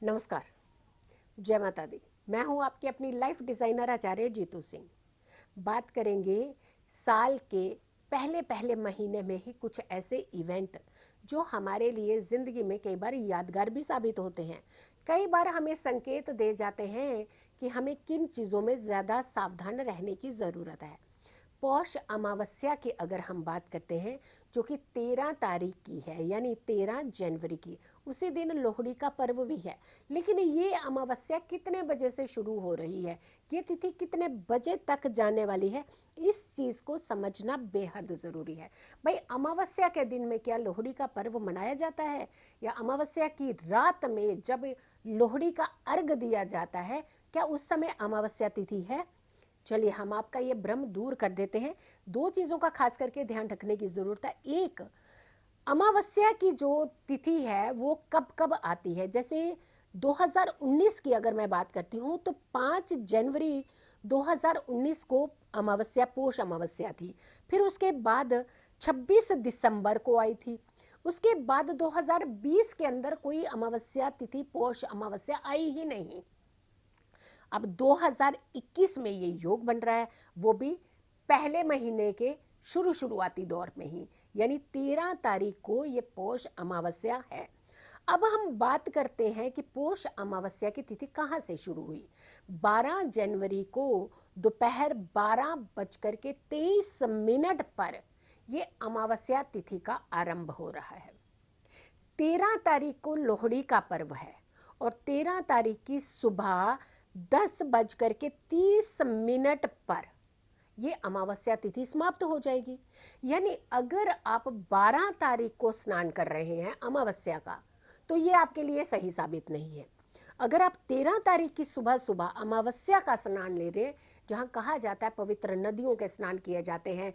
नमस्कार, जय माता दी। मैं हूं आपकी अपनी लाइफ डिज़ाइनर आचार्य जीतू सिंह। बात करेंगे साल के पहले पहले महीने में ही कुछ ऐसे इवेंट जो हमारे लिए ज़िंदगी में कई बार यादगार भी साबित होते हैं। कई बार हमें संकेत दे जाते हैं कि हमें किन चीज़ों में ज़्यादा सावधान रहने की ज़रूरत है। पौष अमावस्या की अगर हम बात करते हैं, जो कि 13 तारीख की है, यानी 13 जनवरी की, उसी दिन लोहड़ी का पर्व भी है। लेकिन ये अमावस्या कितने बजे से शुरू हो रही है, ये तिथि कितने बजे तक जाने वाली है, इस चीज़ को समझना बेहद ज़रूरी है। भाई, अमावस्या के दिन में क्या लोहड़ी का पर्व मनाया जाता है, या अमावस्या की रात में जब लोहड़ी का अर्घ दिया जाता है, क्या उस समय अमावस्या तिथि है? चलिए, हम आपका ये भ्रम दूर कर देते हैं। दो चीज़ों का खास करके ध्यान रखने की ज़रूरत है। एक, अमावस्या की जो तिथि है वो कब कब आती है। जैसे 2019 की अगर मैं बात करती हूँ तो 5 जनवरी 2019 को अमावस्या, पोष अमावस्या थी। फिर उसके बाद 26 दिसंबर को आई थी। उसके बाद 2020 के अंदर कोई अमावस्या तिथि, पोष अमावस्या आई ही नहीं। अब 2021 में ये योग बन रहा है, वो भी पहले महीने के शुरुआती दौर में ही, यानी 13 तारीख को ये पोष अमावस्या है। अब हम बात करते हैं कि पोष अमावस्या की तिथि कहाँ से शुरू हुई। 12 जनवरी को दोपहर 12:23 पर ये अमावस्या तिथि का आरंभ हो रहा है। 13 तारीख को लोहड़ी का पर्व है और 13 तारीख की सुबह 10:30 पर ये अमावस्या तिथि समाप्त हो जाएगी। यानी अगर आप 12 तारीख को स्नान कर रहे हैं अमावस्या का, तो ये आपके लिए सही साबित नहीं है। अगर आप 13 तारीख की सुबह सुबह अमावस्या का स्नान ले रहे हैं, जहाँ कहा जाता है पवित्र नदियों के स्नान किए जाते हैं,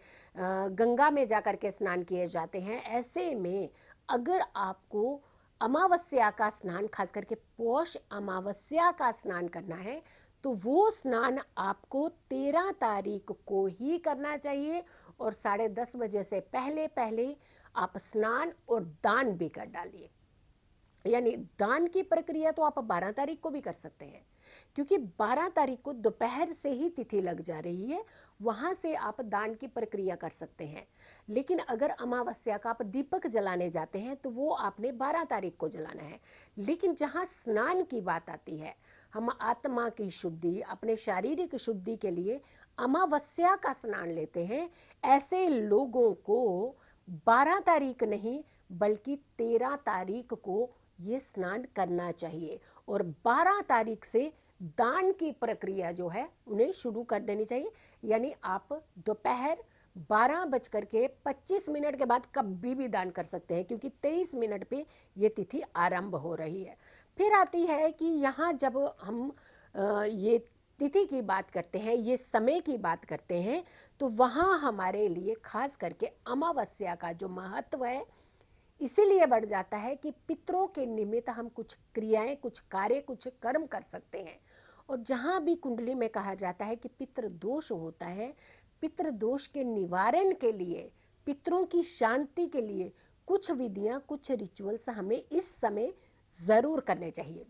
गंगा में जाकर के स्नान किए जाते हैं, ऐसे में अगर आपको अमावस्या का स्नान, खास करके पौष अमावस्या का स्नान करना है, तो वो स्नान आपको 13 तारीख को ही करना चाहिए। और 10:30 बजे से पहले पहले आप स्नान और दान भी कर डालिए। यानी दान की प्रक्रिया तो आप 12 तारीख को भी कर सकते हैं, क्योंकि 12 तारीख को दोपहर से ही तिथि लग जा रही है, वहाँ से आप दान की प्रक्रिया कर सकते हैं। लेकिन अगर अमावस्या का आप दीपक जलाने जाते हैं तो वो आपने 12 तारीख को जलाना है। लेकिन जहाँ स्नान की बात आती है, हम आत्मा की शुद्धि, अपने शारीरिक शुद्धि के लिए अमावस्या का स्नान लेते हैं। ऐसे लोगों को 12 तारीख नहीं बल्कि 13 तारीख को ये स्नान करना चाहिए, और 12 तारीख से दान की प्रक्रिया जो है उन्हें शुरू कर देनी चाहिए। यानी आप दोपहर 12:25 के बाद कभी भी दान कर सकते हैं, क्योंकि 23 मिनट पे ये तिथि आरंभ हो रही है। फिर आती है कि यहाँ जब हम ये तिथि की बात करते हैं, ये समय की बात करते हैं, तो वहाँ हमारे लिए खास करके अमावस्या का जो महत्व है इसीलिए बढ़ जाता है कि पितरों के निमित्त हम कुछ क्रियाएं, कुछ कार्य, कुछ कर्म कर सकते हैं। और जहाँ भी कुंडली में कहा जाता है कि पितृ दोष होता है, पितृ दोष के निवारण के लिए, पितरों की शांति के लिए कुछ विधियाँ, कुछ रिचुअल्स हमें इस समय ज़रूर करने चाहिए।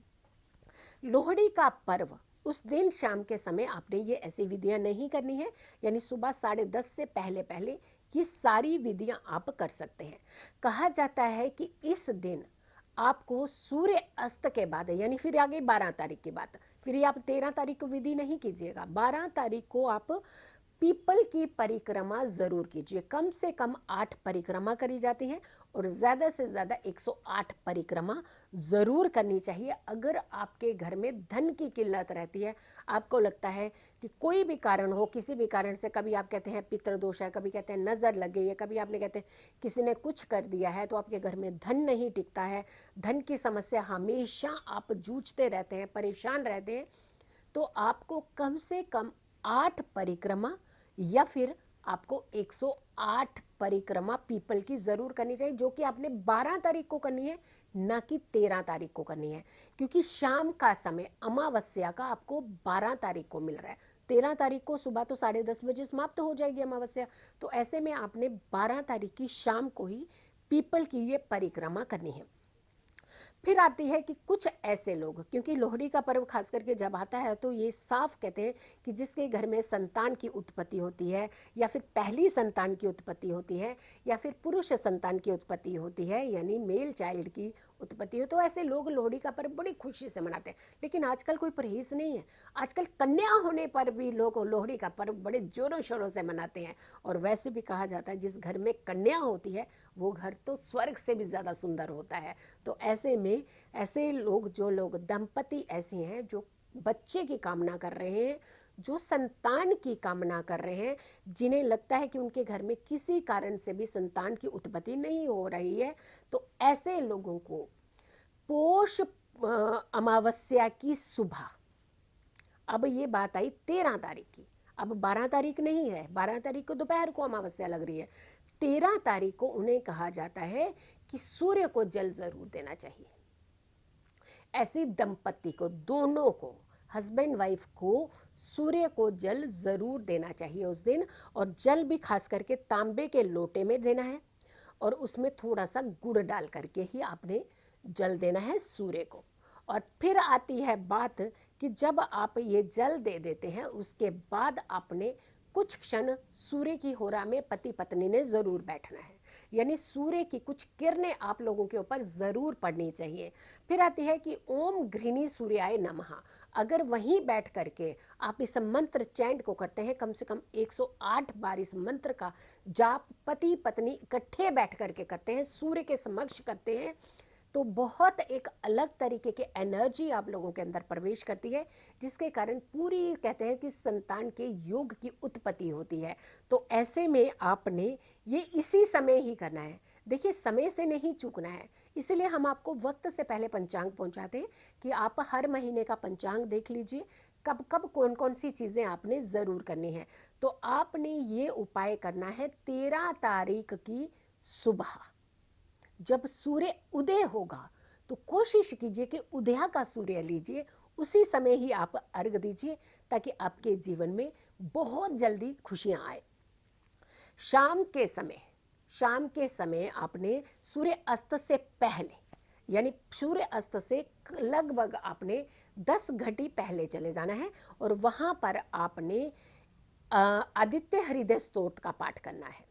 लोहड़ी का पर्व, उस दिन शाम के समय आपने ये ऐसी विधियां नहीं करनी है, यानी सुबह 10:30 से पहले पहले ये सारी विधियां आप कर सकते हैं। कहा जाता है कि इस दिन आपको सूर्य अस्त के बाद, यानी फिर आगे 12 तारीख की बात, फिर ये आप 13 तारीख को विधि नहीं कीजिएगा, 12 तारीख को आप पीपल की परिक्रमा ज़रूर कीजिए। कम से कम 8 परिक्रमा करी जाती हैं और ज़्यादा से ज़्यादा 108 परिक्रमा ज़रूर करनी चाहिए। अगर आपके घर में धन की किल्लत रहती है, आपको लगता है कि कोई भी कारण हो, किसी भी कारण से, कभी आप कहते हैं पितृदोष है, कभी कहते हैं नज़र लग गई है, कभी आपने कहते हैं किसी ने कुछ कर दिया है, तो आपके घर में धन नहीं टिकता है, धन की समस्या हमेशा आप जूझते रहते हैं, परेशान रहते हैं, तो आपको कम से कम 8 परिक्रमा या फिर आपको 108 परिक्रमा पीपल की ज़रूर करनी चाहिए, जो कि आपने 12 तारीख को करनी है, ना कि 13 तारीख को करनी है। क्योंकि शाम का समय अमावस्या का आपको 12 तारीख को मिल रहा है, 13 तारीख को सुबह तो 10:30 बजे समाप्त हो जाएगी अमावस्या। तो ऐसे में आपने 12 तारीख की शाम को ही पीपल की ये परिक्रमा करनी है। फिर आती है कि कुछ ऐसे लोग, क्योंकि लोहड़ी का पर्व खास करके जब आता है तो ये साफ कहते हैं कि जिसके घर में संतान की उत्पत्ति होती है, या फिर पहली संतान की उत्पत्ति होती है, या फिर पुरुष संतान की उत्पत्ति होती है, यानी मेल चाइल्ड की उत्पत्ति हो, तो ऐसे लोग लोहड़ी का पर्व बड़ी खुशी से मनाते हैं। लेकिन आजकल कोई परहेज नहीं है, आजकल कन्या होने पर भी लोग लोहड़ी का पर्व बड़े जोरों शोरों से मनाते हैं। और वैसे भी कहा जाता है जिस घर में कन्या होती है वो घर तो स्वर्ग से भी ज़्यादा सुंदर होता है। तो ऐसे में ऐसे लोग, जो लोग दंपति ऐसे हैं जो बच्चे की कामना कर रहे हैं, जो संतान की कामना कर रहे हैं, जिन्हें लगता है कि उनके घर में किसी कारण से भी संतान की उत्पत्ति नहीं हो रही है, तो ऐसे लोगों को पोष अमावस्या की सुबह, अब ये बात आई 13 तारीख की, अब 12 तारीख नहीं है, 12 तारीख को दोपहर को अमावस्या लग रही है, 13 तारीख को उन्हें कहा जाता है कि सूर्य को जल जरूर देना चाहिए। ऐसी दंपति को, दोनों को, हस्बैंड वाइफ को सूर्य को जल जरूर देना चाहिए उस दिन। और जल भी खास करके तांबे के लोटे में देना है, और उसमें थोड़ा सा गुड़ डाल करके ही आपने जल देना है सूर्य को। और फिर आती है बात कि जब आप ये जल दे देते हैं उसके बाद आपने कुछ क्षण सूर्य की होरा में पति पत्नी ने ज़रूर बैठना है, यानी सूर्य की कुछ किरणें आप लोगों के ऊपर ज़रूर पड़नी चाहिए। फिर आती है कि ओम घृणी सूर्याय नमः, अगर वहीं बैठ करके आप इस मंत्र चैंट को करते हैं, कम से कम 108 बार इस मंत्र का जाप पति पत्नी इकट्ठे बैठ करके करते हैं, सूर्य के समक्ष करते हैं, तो बहुत एक अलग तरीके की एनर्जी आप लोगों के अंदर प्रवेश करती है, जिसके कारण पूरी कहते हैं कि संतान के योग की उत्पत्ति होती है। तो ऐसे में आपने ये इसी समय ही करना है। देखिए, समय से नहीं चूकना है, इसलिए हम आपको वक्त से पहले पंचांग पहुंचाते हैं कि आप हर महीने का पंचांग देख लीजिए, कब कब कौन कौन सी चीज़ें आपने ज़रूर करनी है। तो आपने ये उपाय करना है 13 तारीख की सुबह, जब सूर्य उदय होगा, तो कोशिश कीजिए कि उदय का सूर्य लीजिए, उसी समय ही आप अर्घ दीजिए, ताकि आपके जीवन में बहुत जल्दी खुशियां आए। शाम के समय आपने सूर्य अस्त से पहले, यानी सूर्य अस्त से लगभग आपने 10 घंटे पहले चले जाना है, और वहाँ पर आपने आदित्य हृदय स्तोत्र का पाठ करना है।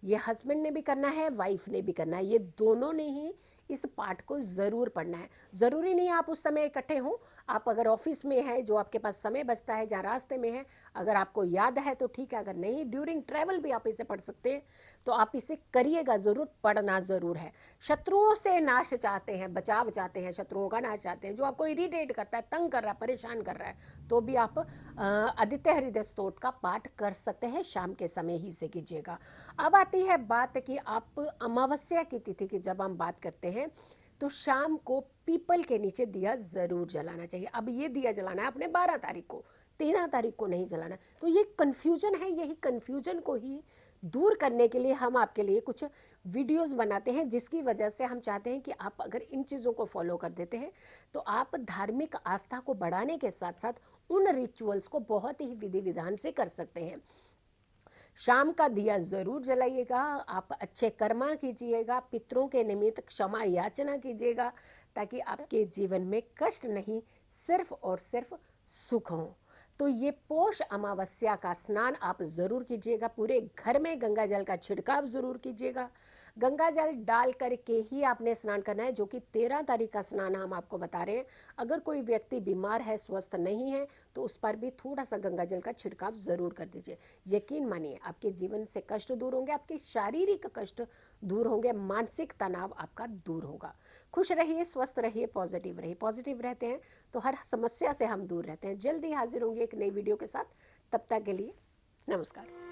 ये हस्बैंड ने भी करना है, वाइफ ने भी करना है, ये दोनों ने ही इस पाठ को ज़रूर पढ़ना है। ज़रूरी नहीं आप उस समय इकट्ठे हों, आप अगर ऑफिस में है, जो आपके पास समय बचता है, जहाँ रास्ते में है, अगर आपको याद है तो ठीक है, अगर नहीं ड्यूरिंग ट्रैवल भी आप इसे पढ़ सकते हैं, तो आप इसे करिएगा ज़रूर, पढ़ना ज़रूर है। शत्रुओं से नाश चाहते हैं, बचाव चाहते हैं, शत्रुओं का नाश चाहते हैं, जो आपको इरिटेट करता है, तंग कर रहा है, परेशान कर रहा है, तो भी आप आदित्य हृदय स्तोत्र का पाठ कर सकते हैं, शाम के समय ही से कीजिएगा। अब आती है बात कि आप अमावस्या की तिथि की जब हम बात करते हैं, तो शाम को पीपल के नीचे दिया ज़रूर जलाना चाहिए। अब ये दिया जलाना है अपने 12 तारीख को, 13 तारीख को नहीं जलाना। तो ये कन्फ्यूजन है, यही कन्फ्यूजन को ही दूर करने के लिए हम आपके लिए कुछ वीडियोस बनाते हैं, जिसकी वजह से हम चाहते हैं कि आप अगर इन चीज़ों को फॉलो कर देते हैं, तो आप धार्मिक आस्था को बढ़ाने के साथ साथ उन रिचुअल्स को बहुत ही विधि विधान से कर सकते हैं। शाम का दिया ज़रूर जलाइएगा, आप अच्छे कर्मा कीजिएगा, पितरों के निमित्त क्षमा याचना कीजिएगा, ताकि आपके जीवन में कष्ट नहीं, सिर्फ और सिर्फ सुख हो। तो ये पोष अमावस्या का स्नान आप ज़रूर कीजिएगा, पूरे घर में गंगा जल का छिड़काव ज़रूर कीजिएगा। गंगा जल डाल करके ही आपने स्नान करना है, जो कि 13 तारीख का स्नान हम आपको बता रहे हैं। अगर कोई व्यक्ति बीमार है, स्वस्थ नहीं है, तो उस पर भी थोड़ा सा गंगा जल का छिड़काव ज़रूर कर दीजिए। यकीन मानिए, आपके जीवन से कष्ट दूर होंगे, आपके शारीरिक कष्ट दूर होंगे, मानसिक तनाव आपका दूर होगा। खुश रहिए, स्वस्थ रहिए, पॉजिटिव रहिए। पॉजिटिव रहते हैं तो हर समस्या से हम दूर रहते हैं। जल्दी हाजिर होंगे एक नई वीडियो के साथ, तब तक के लिए नमस्कार।